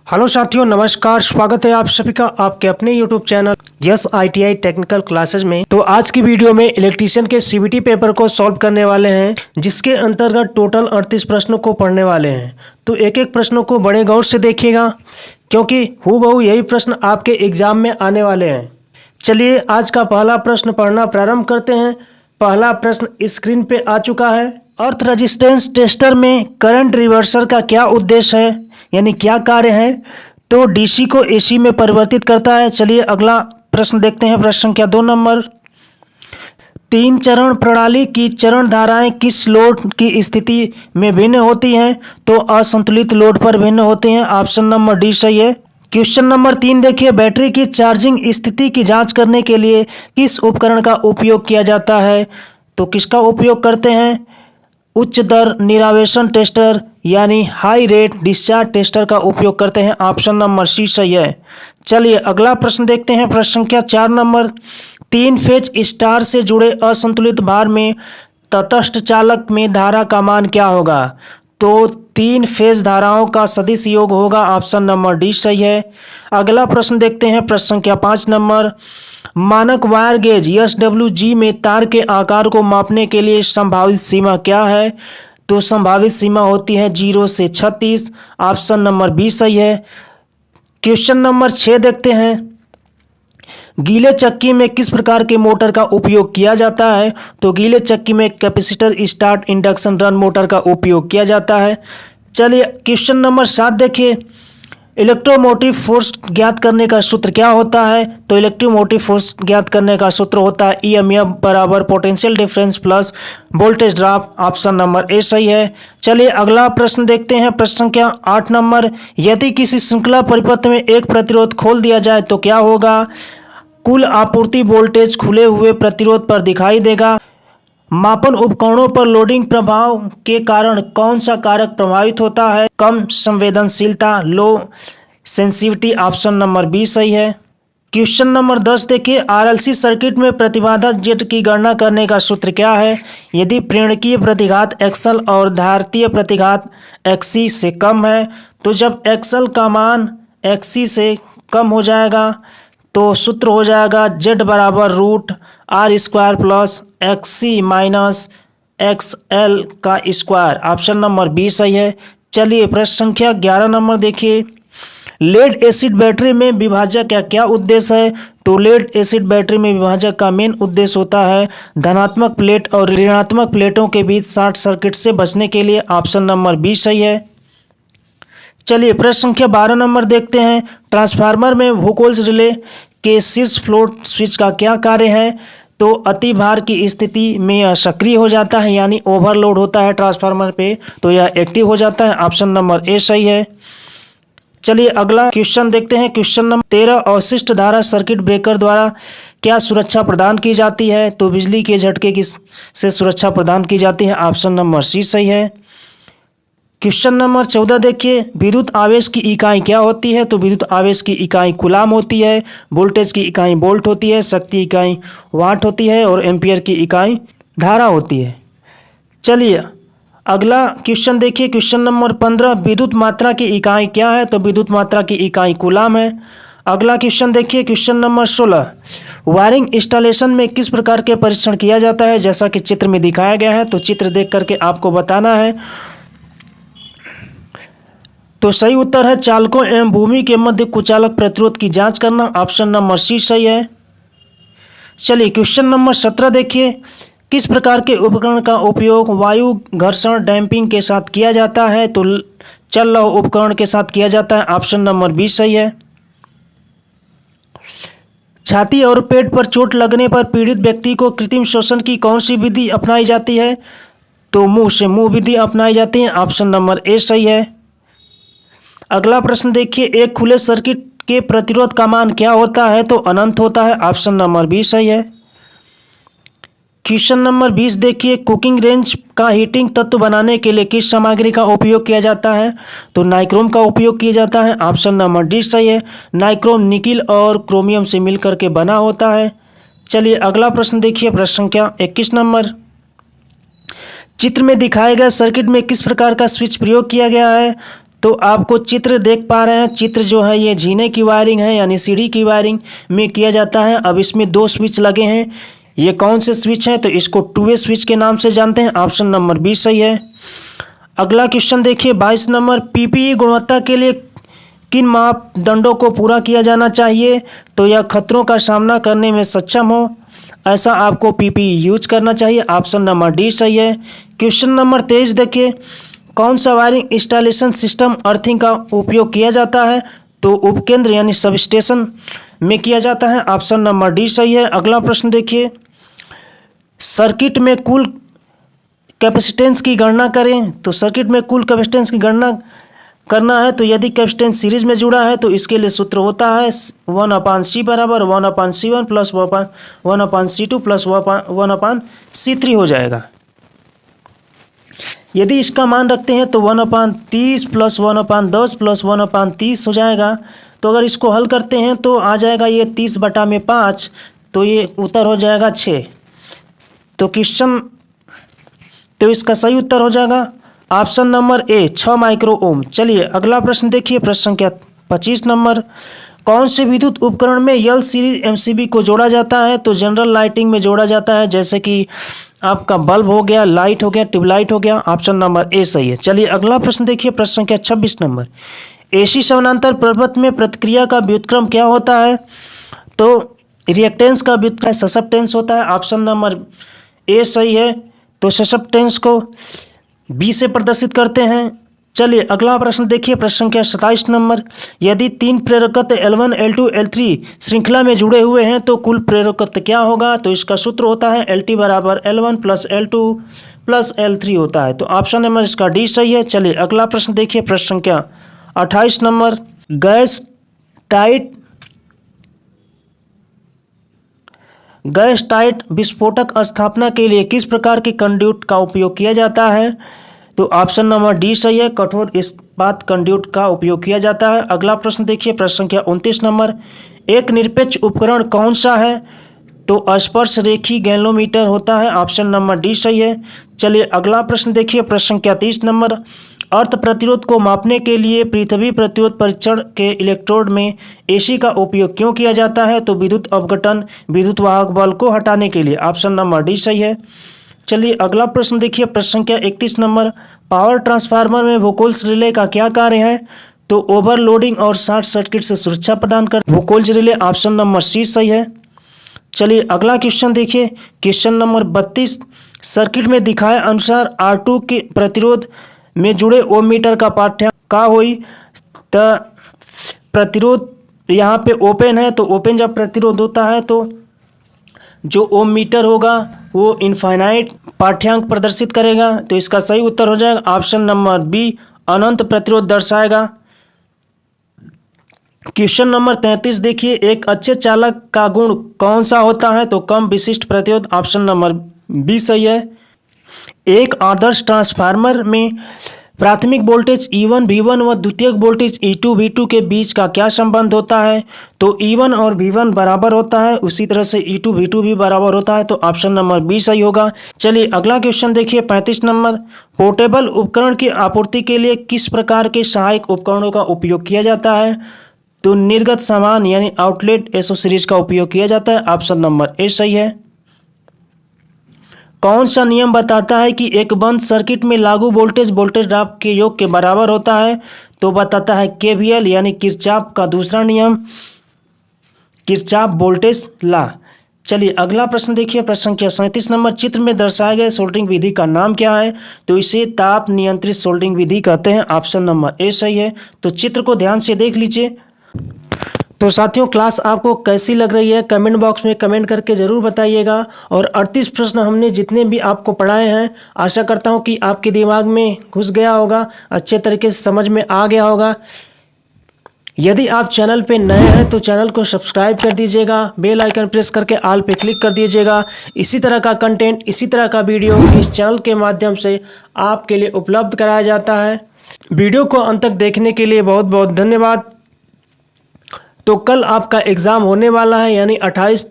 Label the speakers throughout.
Speaker 1: Hello साथियों, नमस्कार। स्वागत है आप सभी का आपके अपने YouTube channel yes ITI technical classes में। तो आज की वीडियो में इलेक्ट्रीशियन के CBT पेपर को सॉल्व करने वाले हैं, जिसके अंतर्गत टोटल 38 प्रश्नों को पढ़ने वाले हैं। तो एक एक प्रश्नों को बड़े गौर से देखिएगा, क्योंकि हूबहू यही प्रश्न आपके एग्जाम में आने वाले हैं। चलिए आज का पहला प्रश्न पढ़ना प्रारंभ करते हैं। पहला प्रश्न स्क्रीन पे आ चुका है। अर्थ रेजिस्टेंस टेस्टर में करंट रिवर्सर का क्या उद्देश्य है, यानी क्या कार्य है? तो DC को AC में परिवर्तित करता है। चलिए अगला प्रश्न देखते हैं। प्रश्न संख्या 2 नंबर। 3 चरण प्रणाली की चरण धाराएं किस लोड की स्थिति में भिन्न होती हैं? तो असंतुलित लोड पर भिन्न होती हैं। ऑप्शन नंबर डी सही है। क्वेश्चन नंबर 3 देखिए, बैटरी की चार्जिंग स्थिति की जांच करने के लिए किस उपकरण का उपयोग किया जाता है? तो किसका उपयोग करते हैं? उच्च दर निरावेशन टेस्टर यानी हाई रेट डिस्चार्ज टेस्टर का उपयोग करते हैं। ऑप्शन नंबर सी सही है। चलिए अगला प्रश्न देखते हैं। प्रश्न संख्या 4 नंबर। 3 फेज स्टार से जुड़े असंतुलित भार में तटस्थ चालक में धारा का मान क्या होगा? तो 3 फेज धाराओं का सदिश योग होगा। ऑप्शन नंबर डी सही है। अगला प्रश्न देखते हैं। प्रश्न संख्या 5 नंबर। मानक वायर गेज SWG में तार के आकार को मापने के लिए संभावित सीमा क्या है? तो संभावित सीमा होती है 0 से 36। ऑप्शन नंबर बी सही है। क्वेश्चन नंबर 6 देखते हैं। गीले चक्की में किस प्रकार के मोटर का उपयोग किया जाता है? तो गीले चक्की में capacitor start induction run motor का उपयोग किया जाता है। चलिए क्वेश्चन नंबर 7 देखिए। इलेक्ट्रोमोटिव फोर्स ज्ञात करने का सूत्र क्या होता है? तो इलेक्ट्रोमोटिव फोर्स ज्ञात करने का सूत्र होता है EMF बराबर potential difference plus voltage drop. Option number A सही है। चलिए अगला प्रश्न देखते हैं। प्रश्न संख्या 8 नंबर। यदि किसी श्रृंखला परिपथ में एक प्रतिरोध खोल दिया जाए तो क्या होगा? कुल आपूर्ति वोल्टेज खुले हुए प्रतिरोध पर दिखाई देगा। मापन उपकरणों पर लोडिंग प्रभाव के कारण कौन सा कारक प्रभावित होता है? कम संवेदनशीलता, लो सेंसिटिविटी। ऑप्शन नंबर बी सही है। क्वेश्चन नंबर 10 देखिए। RLC सर्किट में प्रतिबाधा Z की गणना करने का सूत्र क्या है? यदि प्रेरकीय प्रतिघात XL और धारितीय प्रतिघात XC से कम है, तो जब XL का मान XC से कम हो जाएगा तो सूत्र हो जाएगा Z बराबर √R² plus XC minus XL का स्क्वायर। ऑप्शन नंबर बी सही है। चलिए प्रश्न संख्या 11 नंबर देखिए। लेड एसिड बैटरी में विभाजक का क्या उद्देश्य है? तो लेड एसिड बैटरी में विभाजक का मेन उद्देश्य होता है धनात्मक प्लेट और ऋणात्मक प्लेटों के बीच शॉर्ट सर्किट से बचने के लिए। ऑप्शन नंबर बी सही है। चलिए प्रश्न संख्या 12 नंबर देखते हैं। ट्रांसफार्मर में वोल्टेज रिले के शीर्ष फ्लोट स्विच का क्या कार्य है? तो अति भार की स्थिति में यह सक्रिय हो जाता है, यानी ओवरलोड होता है ट्रांसफार्मर पे तो यह एक्टिव हो जाता है। ऑप्शन नंबर ए सही है। चलिए अगला क्वेश्चन देखते हैं। Question number 13। अवशिष्ट धारा सर्किट ब्रेकर द्वारा क्या सुरक्षा प्रदान की जाती है? तो बिजली के झटके की से सुरक्षा प्रदान की जाती है। ऑप्शन नंबर सी सही है। क्वेश्चन नंबर 14 देखिए। विद्युत आवेश की इकाई क्या होती है? तो विद्युत आवेश की इकाई कूलाम होती है। वोल्टेज की इकाई वोल्ट होती है। शक्ति इकाई वाट होती है और एम्पियर की इकाई धारा होती है। चलिए अगला क्वेश्चन देखिए। Question number 15। विद्युत मात्रा की इकाई क्या है? तो विद्युत मात्रा की इकाई कूलाम है। अगला क्वेश्चन देखिए। Question number 16। वायरिंग इंस्टॉलेशन में किस प्रकार के परीक्षण किया जाता है? जैसा कि चित्र में दिखाया गया है, तो चित्र देख करके आपको बताना है। तो सही उत्तर है चालकों एवं भूमि के मध्य कुचालक प्रतिरोध की जांच करना। ऑप्शन नंबर सी सही है। चलिए क्वेश्चन नंबर 17 देखिए। किस प्रकार के उपकरण का उपयोग वायु घर्षण डैम्पिंग के साथ किया जाता है? तो चल रहे उपकरण के साथ किया जाता है। ऑप्शन नंबर बी सही है। छाती और पेट पर चोट लगने पर पीड़ित व्यक्ति को कृत्रिम श्वसन की कौन सी विधि अपनाई जाती है? तो मुंह से मुंह विधि अपनाई जाती है। ऑप्शन नंबर ए सही है। अगला प्रश्न देखिए। एक खुले सर्किट के प्रतिरोध का मान क्या होता है? तो अनंत होता है। ऑप्शन नंबर बी सही है। क्वेश्चन नंबर 20 देखिए। कुकिंग रेंज का हीटिंग तत्व बनाने के लिए किस सामग्री का उपयोग किया जाता है? तो नाइक्रोम का उपयोग किया जाता है। ऑप्शन नंबर डी सही है। नाइक्रोम निकिल और क्रोमियम से मिलकर के बना होता है। चलिए अगला प्रश्न देखिए। प्रश्न संख्या 21 नंबर। चित्र में दिखाए गए सर्किट में किस प्रकार का स्विच प्रयोग किया गया है? तो आपको चित्र देख पा रहे हैं, चित्र जो है ये जीने की वायरिंग है यानी सीढ़ी की वायरिंग में किया जाता है। अब इसमें 2 स्विच लगे हैं, ये कौन से स्विच हैं? तो इसको टू वे स्विच के नाम से जानते हैं। ऑप्शन नंबर बी सही है। अगला क्वेश्चन देखिए 22 नंबर, पीपीई गुणवत्ता के लिए किन मापदंडों को पूरा किया जाना चाहिए? तो यह खतरों का सामना करने में सक्षम हो, ऐसा आपको पीपीई यूज करना चाहिए। ऑप्शन नंबर डी सही है। क्वेश्चन नंबर 23 देखिए, कौन सा वायरिंग इंस्टॉलेशन सिस्टम अर्थिंग का उपयोग किया जाता है? तो उपकेंद्र यानी सब स्टेशन में किया जाता है। ऑप्शन नंबर डी सही है। अगला प्रश्न देखिए, सर्किट में कुल कैपेसिटेंस की गणना करें। तो सर्किट में कुल कैपेसिटेंस की गणना करना है तो यदि कैपेसिटेंस सीरीज में जुड़ा है तो इसके लिए सूत्र होता है 1/C बराबर 1/C1 plus 1/C2 plus 1/C3 हो जाएगा। यदि इसका मान रखते हैं तो 1/30 प्लस 1/10 प्लस 1/30 हो जाएगा। तो अगर इसको हल करते हैं तो आ जाएगा ये 30/5, तो ये उत्तर हो जाएगा 6। तो इसका सही उत्तर हो जाएगा option number A 6 micro ohm. चलिए अगला प्रश्न देखिए, प्रश्न संख्या 25 नंबर, कौन से विद्युत उपकरण में यल सीरीज एमसीबी को जोड़ा जाता है? तो जनरल लाइटिंग में जोड़ा जाता है, जैसे कि आपका बल्ब हो गया, लाइट हो गया, ट्यूबलाइट हो गया। ऑप्शन नंबर ए सही है। चलिए अगला प्रश्न देखिए, प्रश्न संख्या 26 नंबर, एसी समानांतर प्रवर्तक में प्रतिक्रिया का व्युत्क्रम क्या होता है? तो रिएक्टेंस का व्युत्क्रम ससेप्टेंस होता है। ऑप्शन नंबर ए सही है। तो ससेप्टेंस को बी से प्रदर्शित करते हैं। चलिए अगला प्रश्न देखिए, प्रश्न संख्या 27 नंबर, यदि 3 प्रेरकत्व L1, L2, L3 श्रृंखला में जुड़े हुए हैं तो कुल प्रेरकत्व क्या होगा? तो इसका सूत्र होता है LT बराबर L1 plus L2 plus L3 होता है। तो ऑप्शन नंबर इसका डी सही है। चलिए अगला प्रश्न देखिए, प्रश्न संख्या 28 नंबर, गैस टाइट विस्फोटक स्थापना के लिए किस प्रकार के कंड्यूट का उपयोग किया जाता है? तो ऑप्शन नंबर डी सही है, कठोर इस्पात कंड्यूट का उपयोग किया जाता है। अगला प्रश्न देखिए, प्रश्न संख्या 29 नंबर, एक निरपेक्ष उपकरण कौन सा है? तो स्पर्श रेखी गैल्वेनोमीटर होता है। ऑप्शन नंबर डी सही है। चलिए अगला प्रश्न देखिए, प्रश्न संख्या 30 नंबर, अर्थ प्रतिरोध को मापने के लिए पृथ्वी प्रतिरोध परीक्षण के इलेक्ट्रोड में एसी का उपयोग क्यों किया जाता है? तो विद्युत अपघटन विद्युत वाहक बल को हटाने के लिए। ऑप्शन नंबर डी सही है। चलिए अगला प्रश्न देखिए, प्रश्न संख्या 31 नंबर, पावर ट्रांसफार्मर में वोल्टेज रिले का क्या कार्य है? तो ओवरलोडिंग और शॉर्ट सर्किट से सुरक्षा प्रदान कर voltage relay. Option number C सही है। चलिए अगला क्वेश्चन देखिए, क्वेश्चन नंबर 32, सर्किट में दिखाए अनुसार R2 के प्रतिरोध में जुड़े ओम मीटर का पाठ्यांक का हुई? तो प्रतिरोध यहाँ पे ओपन है, तो ओपन जब प्रतिरोध होता है तो जो ओम मीटर होगा वो इनफाइनाइट पाठ्यांक प्रदर्शित करेगा। तो इसका सही उत्तर हो जाएगा ऑप्शन नंबर बी, अनंत प्रतिरोध दर्शाएगा। क्वेश्चन नंबर 33 देखिए, एक अच्छे चालक का गुण कौन सा होता है? तो कम विशिष्ट प्रतिरोध। ऑप्शन नंबर बी सही है। एक आदर्श ट्रांसफार्मर में प्राथमिक वोल्टेज E1 V1 व द्वितीयक वोल्टेज E2 V2 के बीच का क्या संबंध होता है? तो E1 और V1 बराबर होता है, उसी तरह से E2 V2 भी बराबर होता है। तो ऑप्शन नंबर बी सही होगा। चलिए अगला क्वेश्चन देखिए, 35 नंबर, पोर्टेबल उपकरण की आपूर्ति के लिए किस प्रकार के सहायक उपकरणों का उपयोग किया जाता है? तो निर्गत सामान यानी आउटलेट एसोसीरीज का उपयोग किया जाता है। ऑप्शन नंबर ए सही है। कौन सा नियम बताता है कि एक बंद सर्किट में लागू वोल्टेज ड्रॉप के योग के बराबर होता है? तो बताता है केवीएल यानी किरचॉफ का दूसरा नियम, किरचॉफ वोल्टेज लॉ। चलिए अगला प्रश्न देखिए, प्रश्न संख्या 37 नंबर, चित्र में दर्शाए गए सोल्डरिंग विधि का नाम क्या है? तो इसे ताप नियंत्रित सोल्डरिंग विधि कहते हैं। ऑप्शन नंबर ए सही है। तो चित्र को ध्यान से देख लीजिए। तो साथियों, क्लास आपको कैसी लग रही है कमेंट बॉक्स में कमेंट करके ज़रूर बताइएगा। और 38 प्रश्न हमने जितने भी आपको पढ़ाए हैं, आशा करता हूं कि आपके दिमाग में घुस गया होगा, अच्छे तरीके से समझ में आ गया होगा। यदि आप चैनल पे नए हैं तो चैनल को सब्सक्राइब कर दीजिएगा, बेल आइकन प्रेस करके ऑल पे क्लिक कर दीजिएगा। इसी तरह का कंटेंट, इसी तरह का वीडियो इस चैनल के माध्यम से आपके लिए उपलब्ध कराया जाता है। वीडियो को अंत तक देखने के लिए बहुत बहुत धन्यवाद। तो कल आपका एग्ज़ाम होने वाला है, यानी 28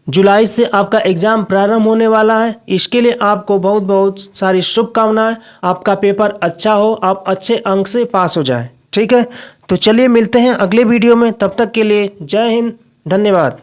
Speaker 1: जुलाई से आपका एग्ज़ाम प्रारंभ होने वाला है। इसके लिए आपको बहुत बहुत सारी शुभकामनाएं। आपका पेपर अच्छा हो, आप अच्छे अंक से पास हो जाएं। ठीक है, तो चलिए मिलते हैं अगले वीडियो में। तब तक के लिए जय हिंद, धन्यवाद।